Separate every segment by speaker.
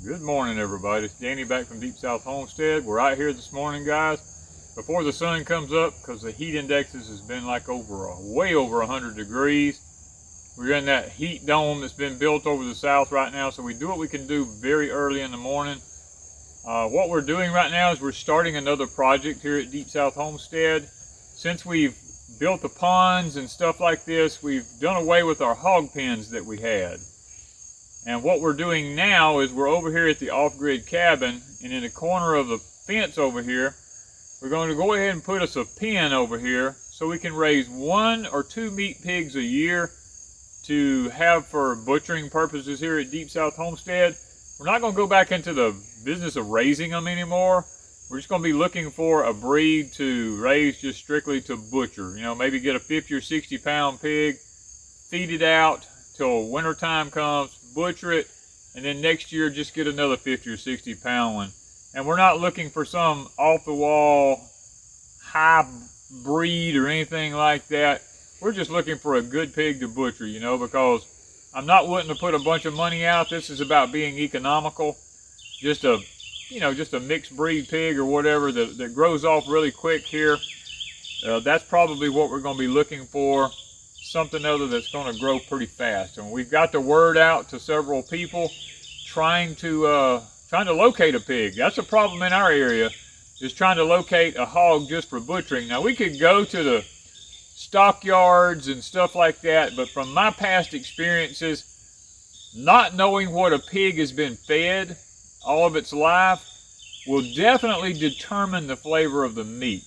Speaker 1: Good morning, everybody. It's Danny back from Deep South Homestead. We're out here this morning, guys, before the sun comes up, because the heat indexes has been like way over 100 degrees. We're in that heat dome that's been built over the south right now, so we do what we can do very early in the morning. What we're doing right now is we're starting another project here at Deep South Homestead. Since we've built the ponds and stuff like this, we've done away with our hog pens that we had. And what we're doing now is we're over here at the off-grid cabin, and in the corner of the fence over here, we're going to go ahead and put us a pen over here so we can raise 1 or 2 meat pigs a year to have for butchering purposes here at Deep South Homestead. We're not going to go back into the business of raising them anymore. We're just going to be looking for a breed to raise just strictly to butcher. You know, maybe get a 50 or 60 pound pig, feed it out till winter time comes, butcher it, and then next year just get another 50 or 60 pound one. And we're not looking for some off the wall high breed or anything like that. We're just looking for a good pig to butcher, you know, because I'm not wanting to put a bunch of money out. This is about being economical. Just a mixed breed pig or whatever that grows off really quick here. That's probably what we're going to be looking for. Something other that's going to grow pretty fast. And we've got the word out to several people trying to locate a pig. That's a problem in our area, is trying to locate a hog just for butchering. Now, we could go to the stockyards and stuff like that, but from my past experiences, not knowing what a pig has been fed all of its life will definitely determine the flavor of the meat.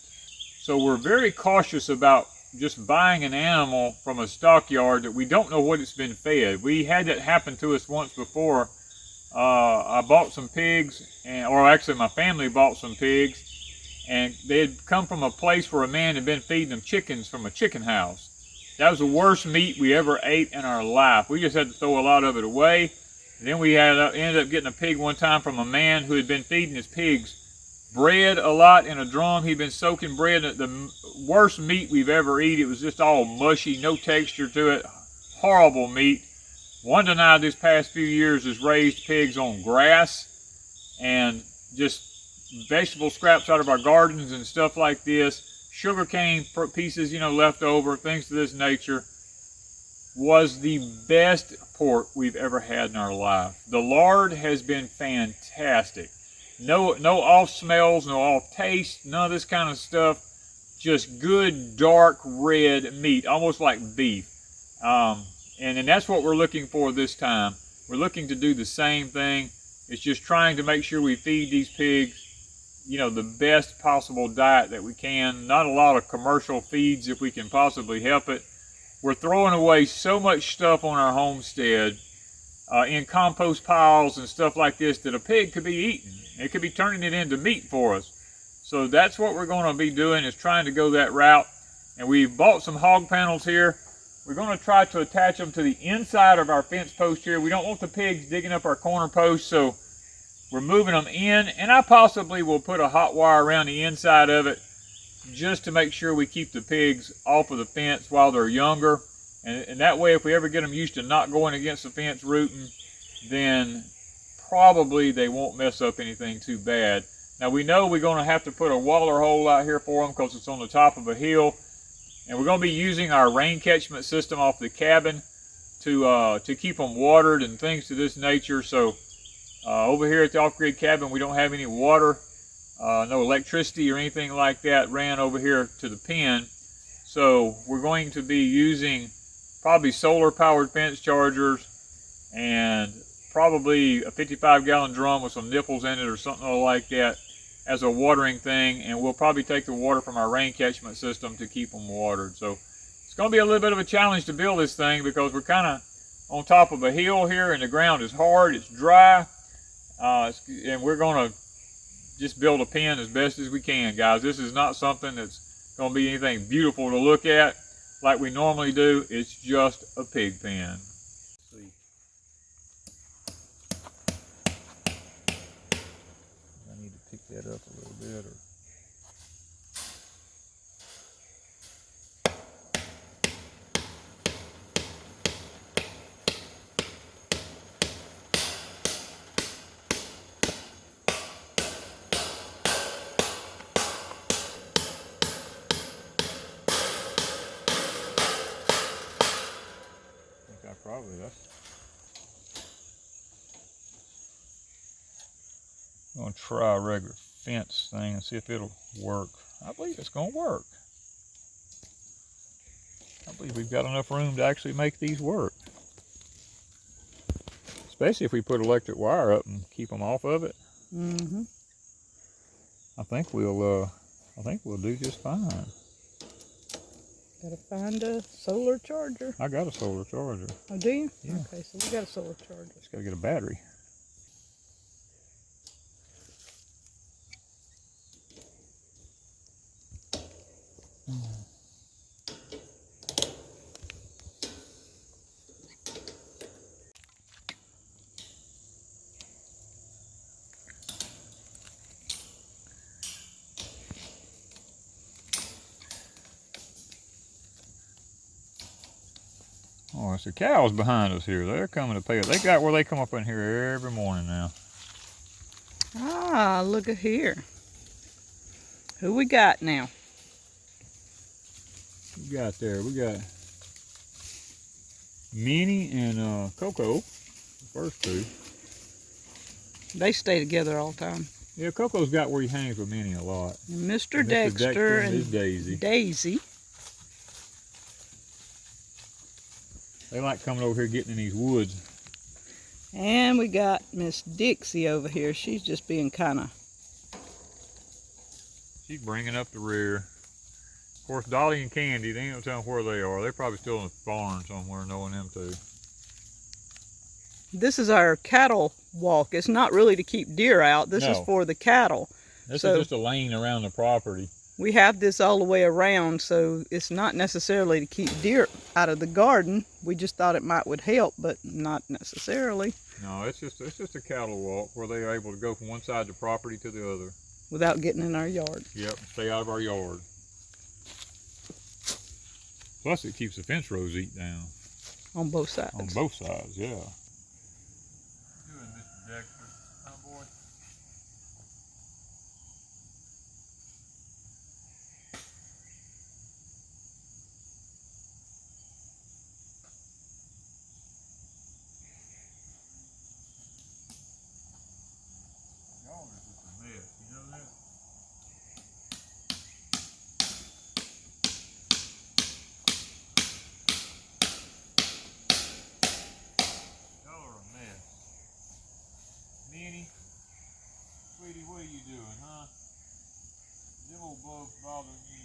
Speaker 1: So we're very cautious about just buying an animal from a stockyard that we don't know what it's been fed. We had that happen to us once before. I bought some pigs, or actually my family bought some pigs, and they had come from a place where a man had been feeding them chickens from a chicken house. That was the worst meat we ever ate in our life. We just had to throw a lot of it away. And then we ended up getting a pig one time from a man who had been feeding his pigs bread a lot in a drum. He'd been soaking bread. The worst meat we've ever eaten. It was just all mushy, no texture to it. Horrible meat. WANDA and I this past few years has raised pigs on grass and just vegetable scraps out of our gardens and stuff like this. Sugarcane pieces, you know, left over, things of this nature. Was the best pork we've ever had in our life. The lard has been fantastic. No off smells, no off taste, none of this kind of stuff. Just good dark red meat, almost like beef. And that's what we're looking for this time. We're looking to do the same thing. It's just trying to make sure we feed these pigs, you know, the best possible diet that we can. Not a lot of commercial feeds if we can possibly help it. We're throwing away so much stuff on our homestead in compost piles and stuff like this that a pig could be eating. It could be turning it into meat for us. So that's what we're going to be doing, is trying to go that route. And we've bought some hog panels here. We're going to try to attach them to the inside of our fence post here. We don't want the pigs digging up our corner post, so we're moving them in. And I possibly will put a hot wire around the inside of it just to make sure we keep the pigs off of the fence while they're younger. And that way, if we ever get them used to not going against the fence rooting, then probably they won't mess up anything too bad. Now, we know we're going to have to put a waller hole out here for them because it's on the top of a hill. And we're going to be using our rain catchment system off the cabin to keep them watered and things to this nature. So over here at the off-grid cabin, we don't have any water, no electricity or anything like that ran over here to the pen. So we're going to be using probably solar-powered fence chargers and probably a 55-gallon drum with some nipples in it or something like that as a watering thing. And we'll probably take the water from our rain catchment system to keep them watered. So it's going to be a little bit of a challenge to build this thing because we're kind of on top of a hill here and the ground is hard, it's dry. And we're going to just build a pen as best as we can, guys. This is not something that's going to be anything beautiful to look at like we normally do. It's just a pig pen. See. I need to pick that up a little bit. probably. I'm gonna try a regular fence thing and see if it'll work. I believe it's gonna work. I believe we've got enough room to actually make these work. Especially if we put electric wire up and keep them off of it.
Speaker 2: Mm-hmm.
Speaker 1: I think we'll do just fine.
Speaker 2: Gotta find a solar charger.
Speaker 1: I got a solar charger.
Speaker 2: Oh, do you?
Speaker 1: Yeah.
Speaker 2: Okay, so we got a solar charger.
Speaker 1: Just gotta get a battery. Oh, it's the cows behind us here. They're coming to pay us. They got where they come up in here every morning now.
Speaker 2: Ah, look at here. Who we got now?
Speaker 1: We got Minnie and Coco, the first two.
Speaker 2: They stay together all the time.
Speaker 1: Yeah, Coco's got where he hangs with Minnie a lot.
Speaker 2: And Mr. Dexter and
Speaker 1: his Daisy.
Speaker 2: Daisy.
Speaker 1: They like coming over here getting in these woods.
Speaker 2: And we got Miss Dixie over here. She's just being kind of...
Speaker 1: She's bringing up the rear. Of course, Dolly and Candy, they ain't no telling where they are. They're probably still in the barn somewhere, knowing them too.
Speaker 2: This is our cattle walk. It's not really to keep deer out. This is
Speaker 1: No.
Speaker 2: for the cattle.
Speaker 1: This
Speaker 2: So-
Speaker 1: is just a lane around the property.
Speaker 2: We have this all the way around, so it's not necessarily to keep deer out of the garden. We just thought it would help, but not necessarily.
Speaker 1: No, it's just a cattle walk where they are able to go from one side of the property to the other.
Speaker 2: Without getting in our yard.
Speaker 1: Yep, stay out of our yard. Plus, it keeps the fence rows eat down.
Speaker 2: On both sides.
Speaker 1: On both sides, yeah. What you doing, Mr. Dexter? Huh, boy? Y'all are just a mess, you know that? Y'all are a mess. Minnie, sweetie, what are you doing, huh? Them old bugs bothering you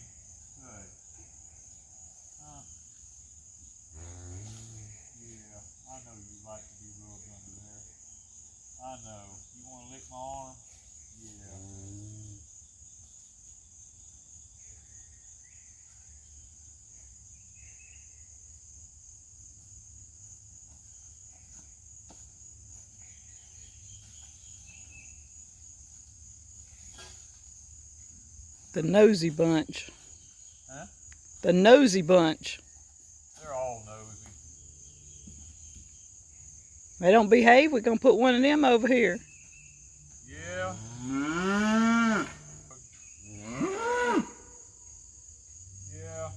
Speaker 1: today? Huh? Yeah, I know you like to be rubbed under there. I know. You want to lick my arm? Yeah.
Speaker 2: The nosy bunch.
Speaker 1: Huh?
Speaker 2: The nosy bunch.
Speaker 1: They're all nosy.
Speaker 2: They don't behave, we're going to put one of them over here.
Speaker 1: Yeah. Yeah.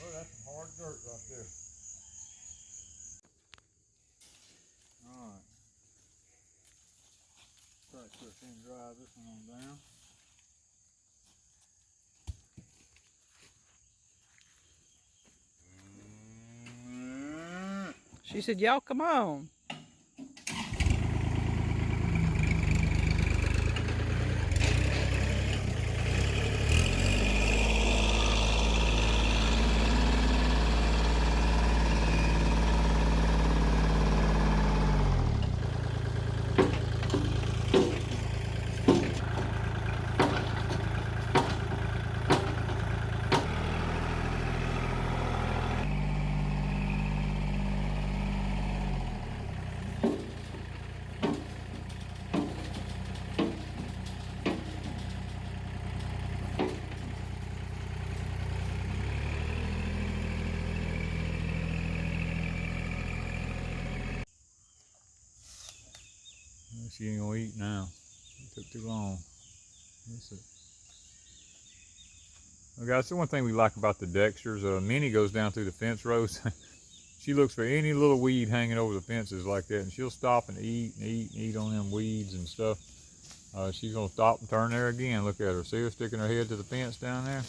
Speaker 1: Well, that's some hard dirt right there. Alright. Try to thin dry this one on down.
Speaker 2: She said, y'all come on.
Speaker 1: She ain't gonna eat now. It took too long. That's it. Well, guys, the one thing we like about the Dexters, Minnie goes down through the fence rows. She looks for any little weed hanging over the fences like that, and she'll stop and eat and eat and eat on them weeds and stuff. She's gonna stop and turn there again. Look at her. See her sticking her head to the fence down there?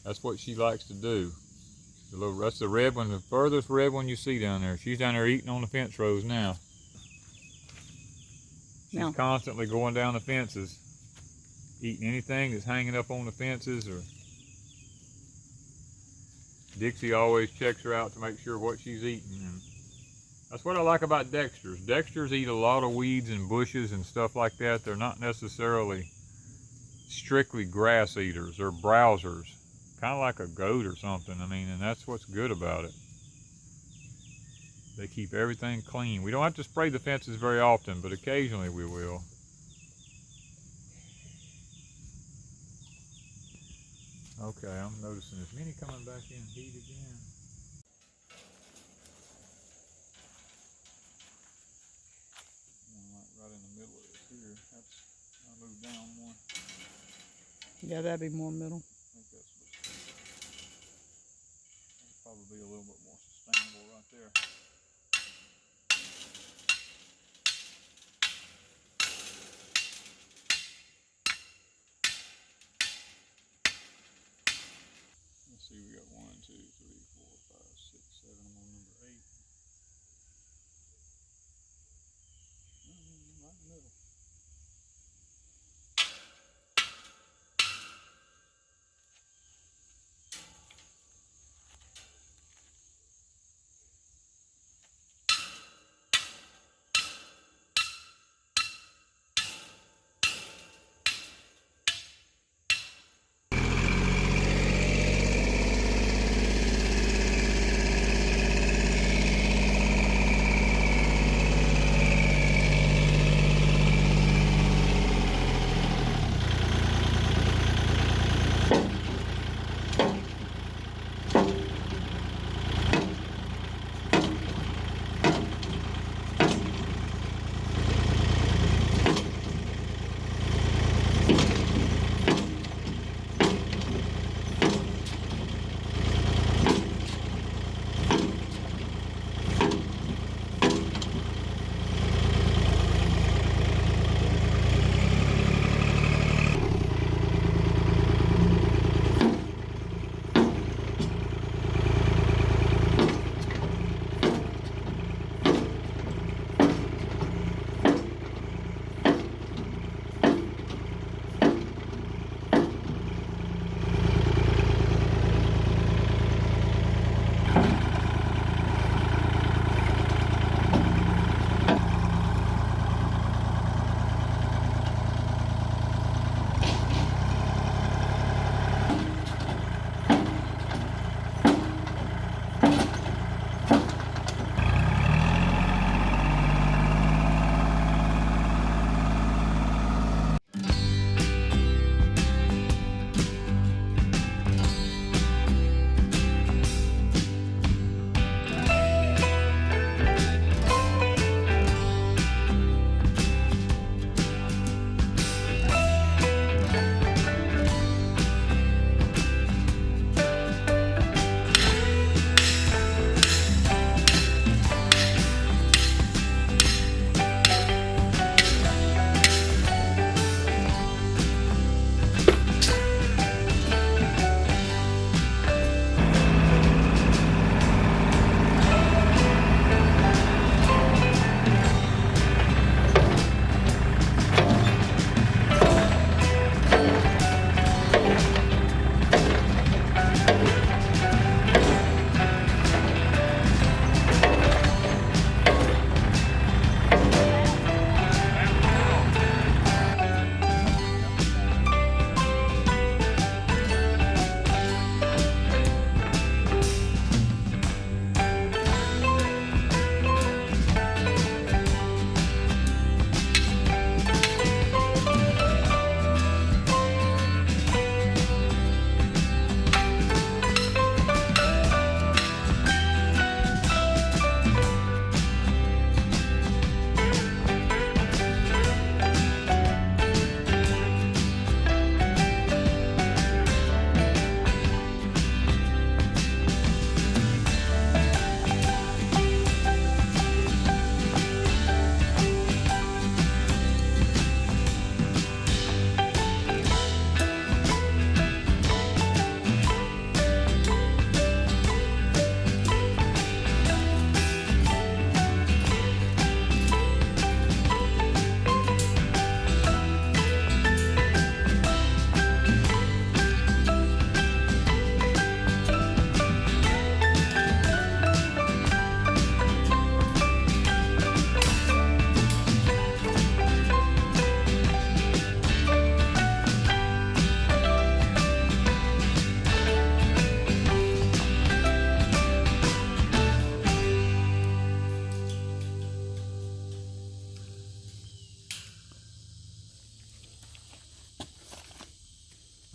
Speaker 1: That's what she likes to do. That's the red one, the furthest red one you see down there. She's down there eating on the fence rows now. She's constantly going down the fences, eating anything that's hanging up on the fences. Or Dixie always checks her out to make sure what she's eating. And that's what I like about Dexters. Dexters eat a lot of weeds and bushes and stuff like that. They're not necessarily strictly grass eaters. They're browsers, kind of like a goat or something. I mean, and that's what's good about it. They keep everything clean. We don't have to spray the fences very often, but occasionally we will. Okay, I'm noticing is Minnie coming back in heat again? One right in the middle of it here. I'll move down one.
Speaker 2: Yeah, that'd be more middle.
Speaker 1: I think that'll probably be a little bit more sustainable right there. Let's see, we got 1, 2, 3, 4, 5, 6, 7. I'm on number 8. Right in the middle.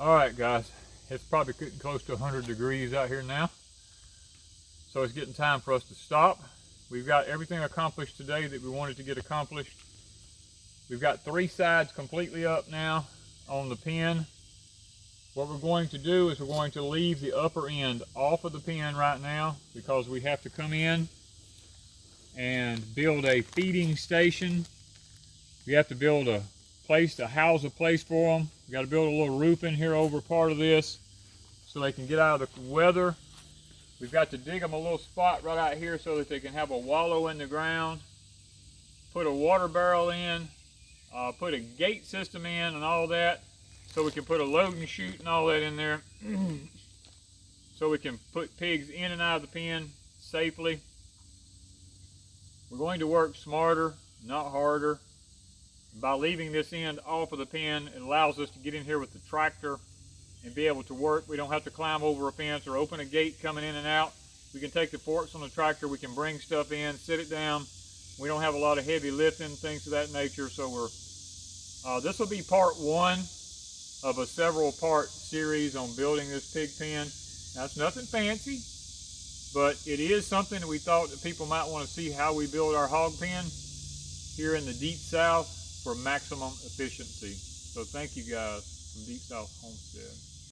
Speaker 1: All right, guys, it's probably getting close to 100 degrees out here now. So it's getting time for us to stop. We've got everything accomplished today that we wanted to get accomplished. We've got 3 sides completely up now on the pen. What we're going to do is we're going to leave the upper end off of the pen right now because we have to come in and build a feeding station. We have to build a place to house a place for them. We got to build a little roof in here over part of this so they can get out of the weather. We've got to dig them a little spot right out here so that they can have a wallow in the ground. Put a water barrel in, put a gate system in and all that, so we can put a loading chute and all that in there. So we can put pigs in and out of the pen safely. We're going to work smarter, not harder. By leaving this end off of the pen, it allows us to get in here with the tractor and be able to work. We don't have to climb over a fence or open a gate coming in and out. We can take the forks on the tractor, we can bring stuff in, sit it down. We don't have a lot of heavy lifting, things of that nature. So this will be part 1 of a several part series on building this pig pen. Now, it's nothing fancy, but it is something that we thought that people might want to see how we build our hog pen here in the Deep South for maximum efficiency. So thank you guys from Deep South Homestead.